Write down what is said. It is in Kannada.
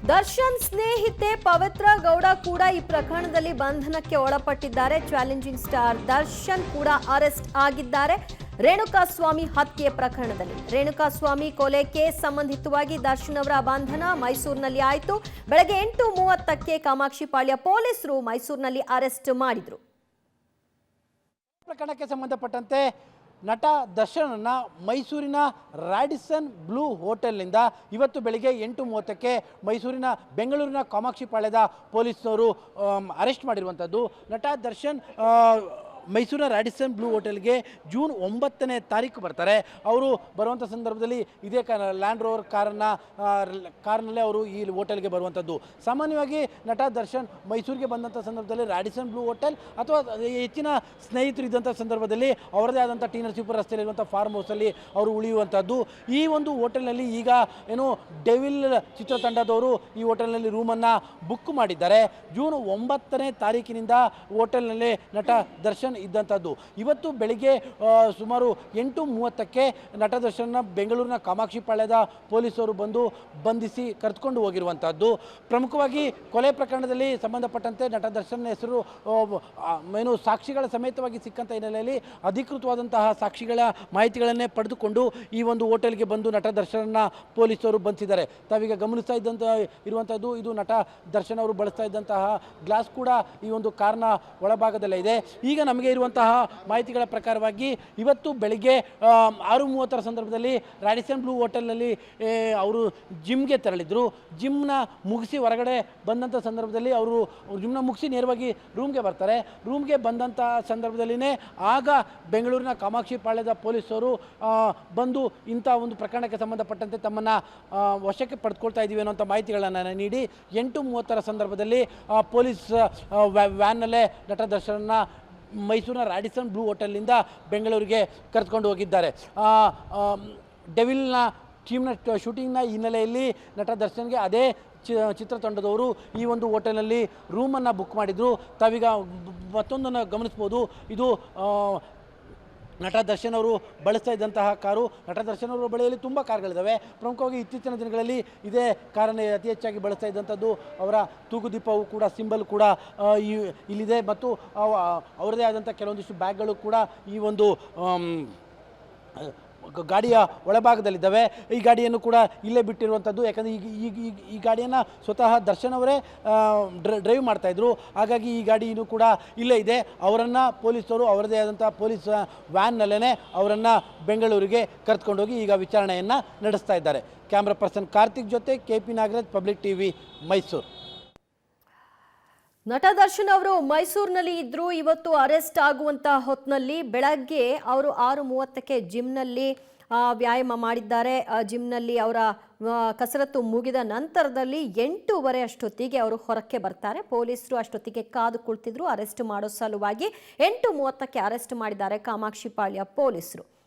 ದರ್ಶನ್ ಸ್ನೇಹಿತೆ ಪವಿತ್ರ ಗೌಡ ಕೂಡ ಈ ಪ್ರಕರಣದಲ್ಲಿ ಬಂಧನಕ್ಕೆ ಒಳಪಟ್ಟಿದ್ದಾರೆ. ಚಾಲೆಂಜಿಂಗ್ ಸ್ಟಾರ್ ದರ್ಶನ್ ಕೂಡ ಅರೆಸ್ಟ್ ಆಗಿದ್ದಾರೆ. ರೇಣುಕಾಸ್ವಾಮಿ ಹತ್ಯೆ ಪ್ರಕರಣದಲ್ಲಿ ರೇಣುಕಾಸ್ವಾಮಿ ಕೊಲೆ ಕೇಸ್ ಸಂಬಂಧಿತವಾಗಿ ದರ್ಶನ್ ಅವರ ಬಂಧನ ಮೈಸೂರಿನಲ್ಲಿ ಆಯಿತು. ಬೆಳಗ್ಗೆ 8:30ಕ್ಕೆ ಕಾಮಾಕ್ಷಿಪಾಳ್ಯ ಪೊಲೀಸರು ಮೈಸೂರಿನಲ್ಲಿ ಅರೆಸ್ಟ್ ಮಾಡಿದ್ರು. ಪ್ರಕರಣಕ್ಕೆ ಸಂಬಂಧಪಟ್ಟಂತೆ ನಟ ದರ್ಶನನ್ನ ಮೈಸೂರಿನ ರಾಡಿಸನ್ ಬ್ಲೂ ಹೋಟೆಲ್ನಿಂದ ಇವತ್ತು ಬೆಳಿಗ್ಗೆ 8:30ಕ್ಕೆ ಮೈಸೂರಿನ ಬೆಂಗಳೂರಿನ ಕಾಮಾಕ್ಷಿಪಾಳ್ಯದ ಪೊಲೀಸರು ಅರೆಸ್ಟ್ ಮಾಡಿರುವಂಥದ್ದು. ನಟ ದರ್ಶನ್ ಮೈಸೂರಿನ ರಾಡಿಸನ್ ಬ್ಲೂ ಹೋಟೆಲ್ಗೆ ಜೂನ್ 9ನೇ ತಾರೀಕು ಬರ್ತಾರೆ. ಅವರು ಬರುವಂಥ ಸಂದರ್ಭದಲ್ಲಿ ಇದೇ ಲ್ಯಾಂಡ್ ರೋವರ್ ಕಾರ್ನಲ್ಲೇ ಅವರು ಈ ಹೋಟೆಲ್ಗೆ ಬರುವಂಥದ್ದು. ಸಾಮಾನ್ಯವಾಗಿ ನಟ ದರ್ಶನ್ ಮೈಸೂರಿಗೆ ಬಂದಂಥ ಸಂದರ್ಭದಲ್ಲಿ ರಾಡಿಸನ್ ಬ್ಲೂ ಹೋಟೆಲ್ ಅಥವಾ ಹೆಚ್ಚಿನ ಸ್ನೇಹಿತರು ಇದ್ದಂಥ ಸಂದರ್ಭದಲ್ಲಿ ಅವರದೇ ಆದಂಥ ಟಿ ನರಸೀಪುರ ರಸ್ತೆಯಲ್ಲಿರುವಂಥ ಫಾರ್ಮ್ ಹೌಸಲ್ಲಿ ಅವರು ಉಳಿಯುವಂಥದ್ದು. ಈ ಒಂದು ಹೋಟೆಲ್ನಲ್ಲಿ ಈಗ ಏನು ಡೆವಿಲ್ ಚಿತ್ರತಂಡದವರು ಈ ಹೋಟೆಲ್ನಲ್ಲಿ ರೂಮನ್ನು ಬುಕ್ ಮಾಡಿದ್ದಾರೆ. ಜೂನ್ 9ನೇ ತಾರೀಕಿನಿಂದ ಹೋಟೆಲ್ನಲ್ಲಿ ನಟ ದರ್ಶನ್ ಇದ್ದಂಥದ್ದು. ಇವತ್ತು ಬೆಳಿಗ್ಗೆ ಸುಮಾರು 8:30ಕ್ಕೆ ನಟ ದರ್ಶನ್ನ ಬೆಂಗಳೂರಿನ ಕಾಮಾಕ್ಷಿಪಾಳ್ಯದ ಪೊಲೀಸರು ಬಂದು ಬಂಧಿಸಿ ಕರೆದುಕೊಂಡು ಹೋಗಿರುವಂಥದ್ದು. ಪ್ರಮುಖವಾಗಿ ಕೊಲೆ ಪ್ರಕರಣದಲ್ಲಿ ಸಂಬಂಧಪಟ್ಟಂತೆ ನಟ ದರ್ಶನ್ನ ಹೆಸರು ಏನು ಸಾಕ್ಷಿಗಳ ಸಮೇತವಾಗಿ ಸಿಕ್ಕಂಥ ಹಿನ್ನೆಲೆಯಲ್ಲಿ ಅಧಿಕೃತವಾದಂತಹ ಸಾಕ್ಷಿಗಳ ಮಾಹಿತಿಗಳನ್ನೇ ಪಡೆದುಕೊಂಡು ಈ ಒಂದು ಹೋಟೆಲ್ಗೆ ಬಂದು ನಟ ದರ್ಶನನ್ನ ಪೊಲೀಸರು ಬಂಧಿಸಿದ್ದಾರೆ. ತಾವೀಗ ಗಮನಿಸ್ತಾ ಇರುವಂಥದ್ದು ಇದು ನಟ ದರ್ಶನ್ ಅವರು ಬಳಸ್ತಾ ಇದ್ದಂತಹ ಗ್ಲಾಸ್ ಕೂಡ ಈ ಒಂದು ಕಾರ್ನ ಒಳಭಾಗದಲ್ಲೇ ಇದೆ. ಈಗ ನಮಗೆ ಇರುವಂತಹ ಮಾಹಿತಿಗಳ ಪ್ರಕಾರವಾಗಿ ಇವತ್ತು ಬೆಳಿಗ್ಗೆ 6:30 ಸಂದರ್ಭದಲ್ಲಿ ರಾಡಿಸನ್ ಬ್ಲೂ ಹೋಟೆಲ್ನಲ್ಲಿ ಅವರು ಜಿಮ್ಗೆ ತೆರಳಿದ್ರು. ಜಿಮ್ನ ಮುಗಿಸಿ ಹೊರಗಡೆ ಬಂದಂಥ ಸಂದರ್ಭದಲ್ಲಿ ಅವರು ಜಿಮ್ನ ಮುಗಿಸಿ ನೇರವಾಗಿ ರೂಮ್ಗೆ ಬರ್ತಾರೆ. ರೂಮ್ಗೆ ಬಂದಂಥ ಸಂದರ್ಭದಲ್ಲಿನೇ ಆಗ ಬೆಂಗಳೂರಿನ ಕಾಮಾಕ್ಷಿಪಾಳ್ಯದ ಪೊಲೀಸರು ಬಂದು ಇಂಥ ಒಂದು ಪ್ರಕರಣಕ್ಕೆ ಸಂಬಂಧಪಟ್ಟಂತೆ ತಮ್ಮನ್ನು ವಶಕ್ಕೆ ಪಡೆದುಕೊಳ್ತಾ ಇದ್ದೀವಿ ಅನ್ನೋಂಥ ಮಾಹಿತಿಗಳನ್ನು ನೀಡಿ 8:30 ಸಂದರ್ಭದಲ್ಲಿ ಪೊಲೀಸ್ ವ್ಯಾನ್ನಲ್ಲೇ ನಟ ದರ್ಶನನ್ನ ಮೈಸೂರಿನ ರಾಡಿಸನ್ ಬ್ಲೂ ಹೋಟೆಲ್ನಿಂದ ಬೆಂಗಳೂರಿಗೆ ಕರೆದುಕೊಂಡು ಹೋಗಿದ್ದಾರೆ. ಡೆವಿಲ್ನ ಟೀಮ್ನ ಶೂಟಿಂಗ್ನ ಹಿನ್ನೆಲೆಯಲ್ಲಿ ನಟ ದರ್ಶನ್ಗೆ ಅದೇ ಚಿತ್ರತಂಡದವರು ಈ ಒಂದು ಹೋಟೆಲ್ನಲ್ಲಿ ರೂಮನ್ನು ಬುಕ್ ಮಾಡಿದರು. ತಾವೀಗ ಮತ್ತೊಂದನ್ನು ಗಮನಿಸ್ಬೋದು. ಇದು ನಟ ದರ್ಶನ್ ಅವರು ಬಳಸ್ತಾ ಇದ್ದಂತಹ ಕಾರು. ನಟ ದರ್ಶನ್ ಅವರ ಬಳಿಯಲ್ಲಿ ತುಂಬ ಕಾರ್ಗಳಿದ್ದಾವೆ. ಪ್ರಮುಖವಾಗಿ ಇತ್ತೀಚಿನ ದಿನಗಳಲ್ಲಿ ಇದೇ ಕಾರನ್ನು ಅತಿ ಹೆಚ್ಚಾಗಿ ಬಳಸ್ತಾ ಇದ್ದಂಥದ್ದು. ಅವರ ತೂಗುದೀಪವು ಕೂಡ ಸಿಂಬಲ್ ಕೂಡ ಇಲ್ಲಿದೆ ಮತ್ತು ಅವರದೇ ಆದಂಥ ಕೆಲವೊಂದಿಷ್ಟು ಬ್ಯಾಗ್ಗಳು ಕೂಡ ಈ ಒಂದು ಗಾಡಿಯ ಒಳಭಾಗದಲ್ಲಿದ್ದಾವೆ. ಈ ಗಾಡಿಯನ್ನು ಕೂಡ ಇಲ್ಲೇ ಬಿಟ್ಟಿರುವಂಥದ್ದು. ಯಾಕಂದರೆ ಈ ಗಾಡಿಯನ್ನು ಸ್ವತಃ ದರ್ಶನ್ ಅವರೇ ಡ್ರೈವ್ ಮಾಡ್ತಾಯಿದ್ರು. ಹಾಗಾಗಿ ಈ ಗಾಡಿಯೂ ಕೂಡ ಇಲ್ಲೇ ಇದೆ. ಅವರನ್ನು ಪೊಲೀಸರು ಅವರದೇ ಆದಂಥ ಪೊಲೀಸ್ ವ್ಯಾನ್ನಲ್ಲೇ ಅವರನ್ನು ಬೆಂಗಳೂರಿಗೆ ಕರೆದುಕೊಂಡೋಗಿ ಈಗ ವಿಚಾರಣೆಯನ್ನು ನಡೆಸ್ತಾ ಇದ್ದಾರೆ. ಕ್ಯಾಮ್ರಾ ಪರ್ಸನ್ ಕಾರ್ತಿಕ್ ಜೊತೆ KP Nagaraj, public TV, Mysuru. ನಟ ದರ್ಶನ್ ಅವರು ಮೈಸೂರಿನಲ್ಲಿ ಇದ್ರು. ಇವತ್ತು ಅರೆಸ್ಟ್ ಆಗುವಂತ ಹೊತ್ತಿನಲ್ಲಿ ಬೆಳಗ್ಗೆ ಅವರು 6:30ಕ್ಕೆ ಜಿಮ್ನಲ್ಲಿ ವ್ಯಾಯಾಮ ಮಾಡಿದ್ದಾರೆ. ಜಿಮ್ನಲ್ಲಿ ಅವರ ಕಸರತ್ತು ಮುಗಿದ ನಂತರದಲ್ಲಿ 8:15 ಅಷ್ಟೊತ್ತಿಗೆ ಅವರು ಹೊರಕ್ಕೆ ಬರ್ತಾರೆ. ಪೊಲೀಸರು ಅಷ್ಟೊತ್ತಿಗೆ ಕಾದು ಕುಳಿತಿದ್ರು ಅರೆಸ್ಟ್ ಮಾಡೋ ಸಲುವಾಗಿ. 8:30ಕ್ಕೆ ಅರೆಸ್ಟ್ ಮಾಡಿದ್ದಾರೆ ಕಾಮಾಕ್ಷಿಪಾಳ್ಯ ಪೊಲೀಸರು.